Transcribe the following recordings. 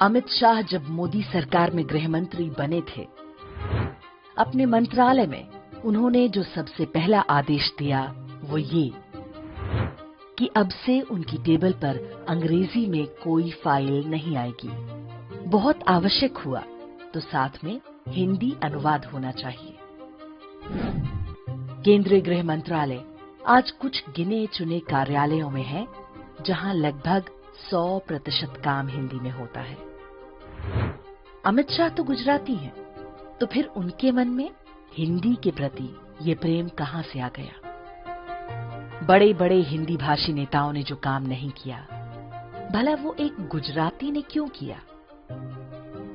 अमित शाह जब मोदी सरकार में गृह मंत्री बने थे, अपने मंत्रालय में उन्होंने जो सबसे पहला आदेश दिया वो ये कि अब से उनकी टेबल पर अंग्रेजी में कोई फाइल नहीं आएगी। बहुत आवश्यक हुआ तो साथ में हिंदी अनुवाद होना चाहिए। केंद्रीय गृह मंत्रालय आज कुछ गिने चुने कार्यालयों में है जहां लगभग 100% काम हिंदी में होता है। अमित शाह तो गुजराती हैं, तो फिर उनके मन में हिंदी के प्रति ये प्रेम कहां से आ गया? बड़े बड़े हिंदी भाषी नेताओं ने जो काम नहीं किया, भला वो एक गुजराती ने क्यों किया?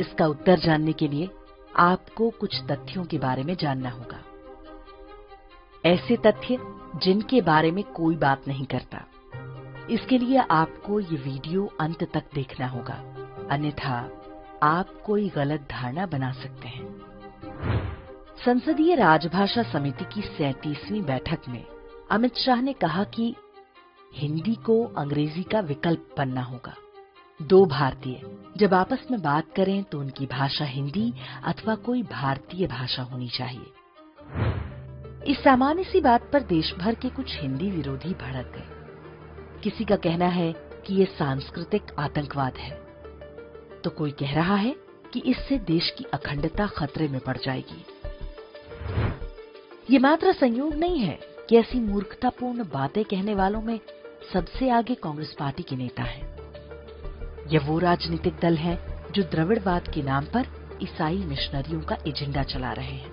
इसका उत्तर जानने के लिए आपको कुछ तथ्यों के बारे में जानना होगा। ऐसे तथ्य जिनके बारे में कोई बात नहीं करता। इसके लिए आपको ये वीडियो अंत तक देखना होगा, अन्यथा आप कोई गलत धारणा बना सकते हैं। संसदीय राजभाषा समिति की 37वीं बैठक में अमित शाह ने कहा कि हिंदी को अंग्रेजी का विकल्प बनना होगा। दो भारतीय जब आपस में बात करें तो उनकी भाषा हिंदी अथवा कोई भारतीय भाषा होनी चाहिए। इस सामान्य सी बात पर देश भर के कुछ हिंदी विरोधी भड़क गए। किसी का कहना है कि ये सांस्कृतिक आतंकवाद है, तो कोई कह रहा है कि इससे देश की अखंडता खतरे में पड़ जाएगी। ये मात्र संयोग नहीं है कि ऐसी मूर्खतापूर्ण बातें कहने वालों में सबसे आगे कांग्रेस पार्टी के नेता हैं। यह वो राजनीतिक दल है जो द्रविड़वाद के नाम पर ईसाई मिशनरियों का एजेंडा चला रहे हैं।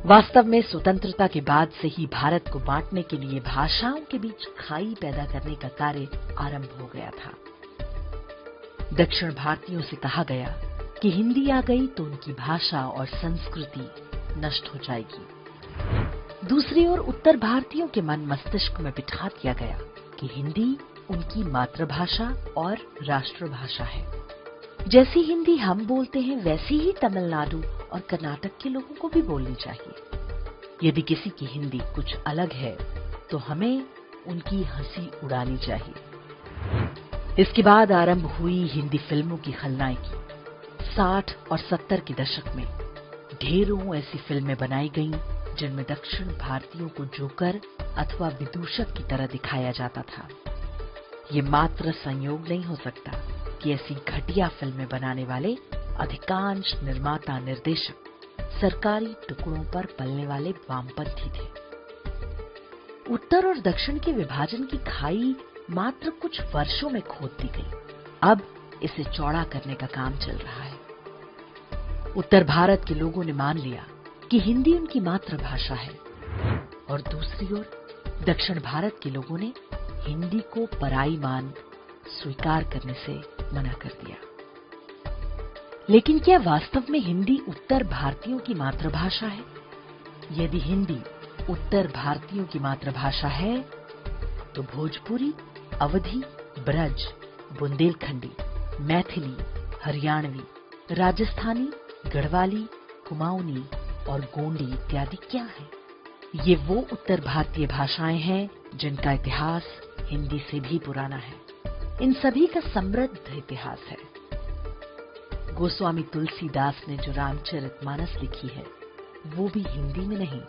वास्तव में स्वतंत्रता के बाद से ही भारत को बांटने के लिए भाषाओं के बीच खाई पैदा करने का कार्य आरंभ हो गया था। दक्षिण भारतीयों से कहा गया कि हिंदी आ गई तो उनकी भाषा और संस्कृति नष्ट हो जाएगी। दूसरी ओर उत्तर भारतीयों के मन मस्तिष्क में बिठा दिया गया कि हिंदी उनकी मातृभाषा और राष्ट्रभाषा है। जैसी हिंदी हम बोलते हैं वैसी ही तमिलनाडु और कर्नाटक के लोगों को भी बोलनी चाहिए। यदि किसी की हिंदी कुछ अलग है तो हमें उनकी हंसी उड़ानी चाहिए। इसके बाद आरंभ हुई हिंदी फिल्मों की खलनायकी। 60 और 70 के दशक में ढेरों ऐसी फिल्में बनाई गईं जिनमें दक्षिण भारतीयों को जोकर अथवा विदूषक की तरह दिखाया जाता था। ये मात्र संयोग नहीं हो सकता कि ऐसी घटिया फिल्में बनाने वाले अधिकांश निर्माता निर्देशक सरकारी टुकड़ों पर पलने वाले वामपंथी थे। उत्तर और दक्षिण के विभाजन की खाई मात्र कुछ वर्षों में खोद दी गई। अब इसे चौड़ा करने का काम चल रहा है। उत्तर भारत के लोगों ने मान लिया कि हिंदी उनकी मातृभाषा है और दूसरी ओर दक्षिण भारत के लोगों ने हिंदी को पराई मान स्वीकार करने से मना कर दिया। लेकिन क्या वास्तव में हिंदी उत्तर भारतीयों की मातृभाषा है? यदि हिंदी उत्तर भारतीयों की मातृभाषा है तो भोजपुरी, अवधी, ब्रज, बुंदेलखंडी, मैथिली, हरियाणवी, राजस्थानी, गढ़वाली, कुमाऊनी और गोंडी इत्यादि क्या है? ये वो उत्तर भारतीय भाषाएं हैं जिनका इतिहास हिंदी से भी पुराना है। इन सभी का समृद्ध इतिहास है। गोस्वामी तुलसीदास ने जो रामचरितमानस लिखी है वो भी हिंदी में नहीं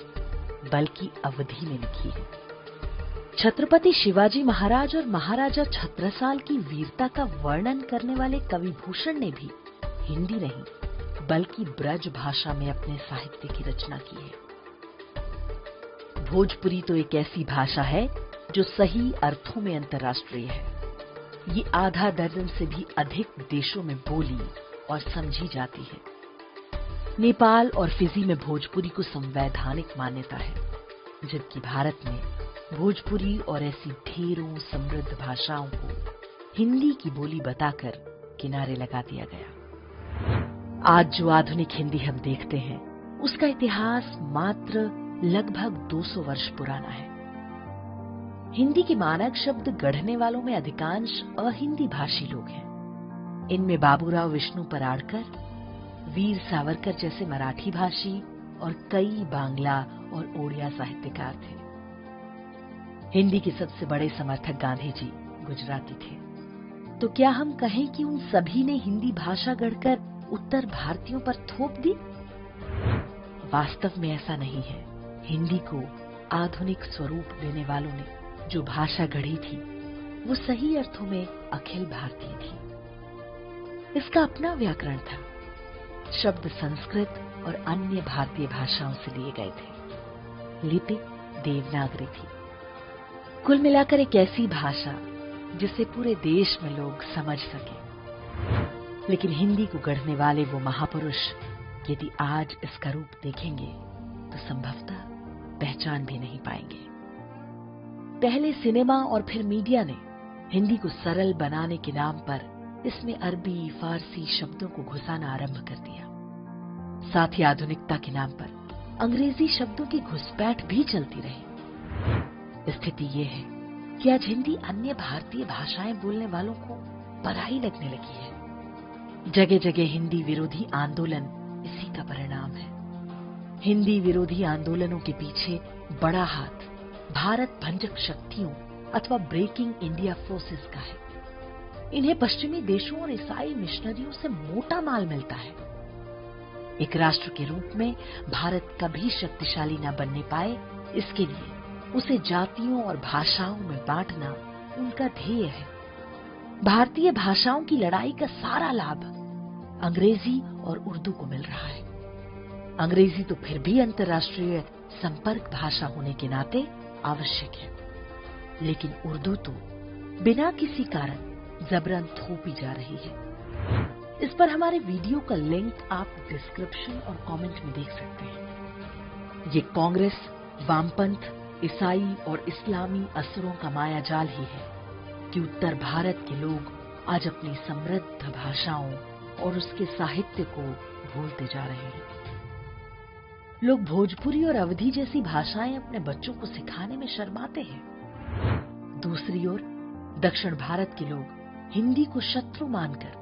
बल्कि अवधी में लिखी है। छत्रपति शिवाजी महाराज और महाराजा छत्रसाल की वीरता का वर्णन करने वाले कवि भूषण ने भी हिंदी नहीं बल्कि ब्रज भाषा में अपने साहित्य की रचना की है। भोजपुरी तो एक ऐसी भाषा है जो सही अर्थों में अंतर्राष्ट्रीय है। ये आधा दर्जन से भी अधिक देशों में बोली और समझी जाती है। नेपाल और फिजी में भोजपुरी को संवैधानिक मान्यता है, जबकि भारत में भोजपुरी और ऐसी ढेरों समृद्ध भाषाओं को हिंदी की बोली बताकर किनारे लगा दिया गया। आज जो आधुनिक हिंदी हम देखते हैं उसका इतिहास मात्र लगभग 200 वर्ष पुराना है। हिंदी के मानक शब्द गढ़ने वालों में अधिकांश अहिंदी भाषी लोग हैं। इनमें बाबूराव विष्णु पराड़कर, वीर सावरकर जैसे मराठी भाषी और कई बांग्ला और ओडिया साहित्यकार थे। हिंदी के सबसे बड़े समर्थक गांधी जी गुजराती थे। तो क्या हम कहें कि उन सभी ने हिंदी भाषा गढ़कर उत्तर भारतीयों पर थोप दी? वास्तव में ऐसा नहीं है। हिंदी को आधुनिक स्वरूप देने वालों ने जो भाषा गढ़ी थी वो सही अर्थों में अखिल भारतीय थी। इसका अपना व्याकरण था, शब्द संस्कृत और अन्य भारतीय भाषाओं से लिए गए थे, लिपि देवनागरी थी। कुल मिलाकर एक ऐसी भाषा जिसे पूरे देश में लोग समझ सके। लेकिन हिंदी को गढ़ने वाले वो महापुरुष यदि आज इसका रूप देखेंगे तो संभवतः पहचान भी नहीं पाएंगे। पहले सिनेमा और फिर मीडिया ने हिंदी को सरल बनाने के नाम पर इसमें अरबी फारसी शब्दों को घुसाना आरंभ कर दिया। साथ ही आधुनिकता के नाम पर अंग्रेजी शब्दों की घुसपैठ भी चलती रही। स्थिति ये है कि आज हिंदी अन्य भारतीय भाषाएं बोलने वालों को पराई लगने लगी है। जगह जगह हिंदी विरोधी आंदोलन इसी का परिणाम है। हिंदी विरोधी आंदोलनों के पीछे बड़ा हाथ भारत भंजक शक्तियों अथवा ब्रेकिंग इंडिया फोर्सेस का है। इन्हें पश्चिमी देशों और ईसाई मिशनरियों से मोटा माल मिलता है। एक राष्ट्र के रूप में भारत कभी शक्तिशाली न बनने पाए, इसके लिए उसे जातियों और भाषाओं में बांटना उनका ध्येय है। भारतीय भाषाओं की लड़ाई का सारा लाभ अंग्रेजी और उर्दू को मिल रहा है। अंग्रेजी तो फिर भी अंतर्राष्ट्रीय संपर्क भाषा होने के नाते आवश्यक है, लेकिन उर्दू तो बिना किसी कारण जबरन थोपी जा रही है। इस पर हमारे वीडियो का लिंक आप डिस्क्रिप्शन और कमेंट में देख सकते हैं। ये कांग्रेस, वामपंथ, ईसाई और इस्लामी असुरों का मायाजाल ही है कि उत्तर भारत के लोग आज अपनी समृद्ध भाषाओं और उसके साहित्य को भूलते जा रहे हैं। लोग भोजपुरी और अवधी जैसी भाषाएं अपने बच्चों को सिखाने में शर्माते हैं। दूसरी ओर दक्षिण भारत के लोग हिंदी को शत्रु मानकर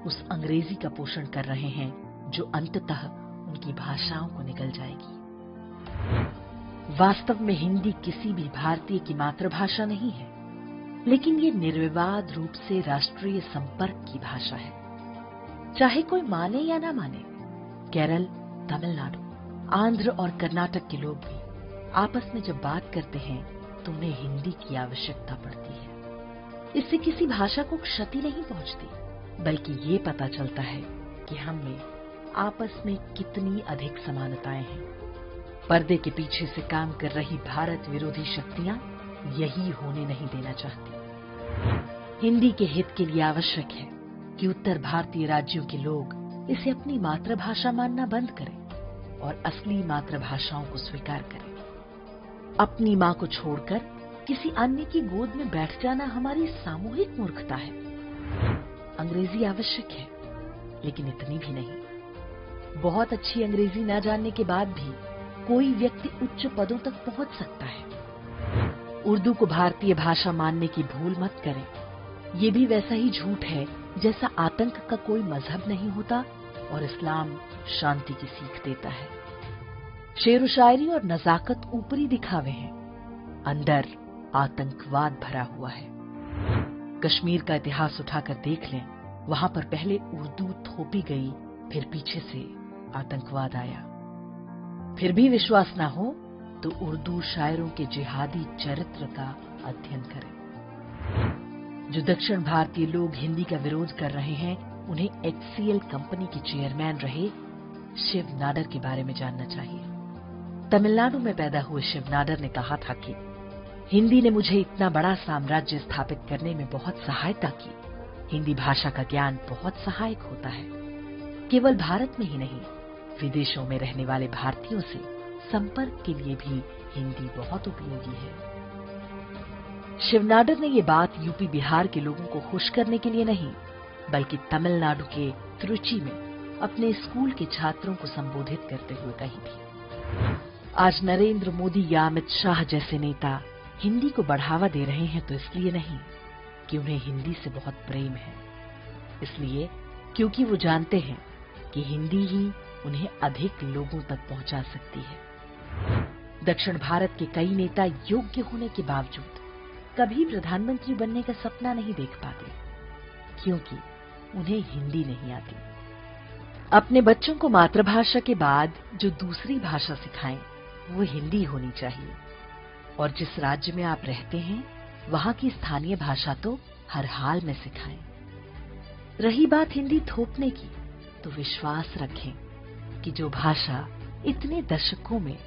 उस अंग्रेजी का पोषण कर रहे हैं जो अंततः उनकी भाषाओं को निगल जाएगी। वास्तव में हिंदी किसी भी भारतीय की मातृभाषा नहीं है, लेकिन ये निर्विवाद रूप से राष्ट्रीय संपर्क की भाषा है। चाहे कोई माने या ना माने, केरल, तमिलनाडु, आंध्र और कर्नाटक के लोग भी आपस में जब बात करते हैं तो उन्हें हिंदी की आवश्यकता पड़ती है। इससे किसी भाषा को क्षति नहीं पहुंचती, बल्कि ये पता चलता है कि हम में आपस में कितनी अधिक समानताएं हैं। पर्दे के पीछे से काम कर रही भारत विरोधी शक्तियां यही होने नहीं देना चाहती। हिंदी के हित के लिए आवश्यक है कि उत्तर भारतीय राज्यों के लोग इसे अपनी मातृभाषा मानना बंद करें और असली मातृभाषाओं को स्वीकार करें। अपनी मां को छोड़कर किसी अन्य की गोद में बैठ जाना हमारी सामूहिक मूर्खता है। अंग्रेजी आवश्यक है, लेकिन इतनी भी नहीं। बहुत अच्छी अंग्रेजी न जानने के बाद भी कोई व्यक्ति उच्च पदों तक पहुंच सकता है। उर्दू को भारतीय भाषा मानने की भूल मत करें। ये भी वैसा ही झूठ है जैसा आतंक का कोई मजहब नहीं होता और इस्लाम शांति की सीख देता है। शेर व शायरी और नजाकत ऊपरी दिखावे हैं, अंदर आतंकवाद भरा हुआ है। कश्मीर का इतिहास उठाकर देख लें, वहां पर पहले उर्दू थोपी गई, फिर पीछे से आतंकवाद आया। फिर भी विश्वास ना हो तो उर्दू शायरों के जिहादी चरित्र का अध्ययन करें। जो दक्षिण भारतीय लोग हिंदी का विरोध कर रहे हैं, उन्हें HCL कंपनी के चेयरमैन रहे शिव नाडर के बारे में जानना चाहिए। तमिलनाडु में पैदा हुए शिव नाडर ने कहा था कि हिंदी ने मुझे इतना बड़ा साम्राज्य स्थापित करने में बहुत सहायता की। हिंदी भाषा का ज्ञान बहुत सहायक होता है। केवल भारत में ही नहीं, विदेशों में रहने वाले भारतीयों से संपर्क के लिए भी हिंदी बहुत उपयोगी है। शिव नाडर ने ये बात यूपी बिहार के लोगों को खुश करने के लिए नहीं, बल्कि तमिलनाडु के त्रिची में अपने स्कूल के छात्रों को संबोधित करते हुए कही थी। आज नरेंद्र मोदी या अमित शाह जैसे नेता हिंदी को बढ़ावा दे रहे हैं तो इसलिए नहीं कि उन्हें हिंदी से बहुत प्रेम है, इसलिए क्योंकि वो जानते हैं कि हिंदी ही उन्हें अधिक लोगों तक पहुंचा सकती है। दक्षिण भारत के कई नेता योग्य होने के बावजूद कभी प्रधानमंत्री बनने का सपना नहीं देख पाते। क्योंकि उन्हें हिंदी नहीं आती। अपने बच्चों को मातृभाषा के बाद जो दूसरी भाषा सिखाएं वो हिंदी होनी चाहिए। और जिस राज्य में आप रहते हैं वहां की स्थानीय भाषा तो हर हाल में सिखाएं। रही बात हिंदी थोपने की, तो विश्वास रखें कि जो भाषा इतने दशकों में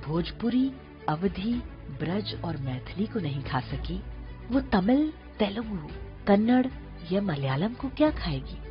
भोजपुरी, अवधी, ब्रज और मैथिली को नहीं खा सकी, वो तमिल, तेलुगु, कन्नड़ या मलयालम को क्या खाएगी।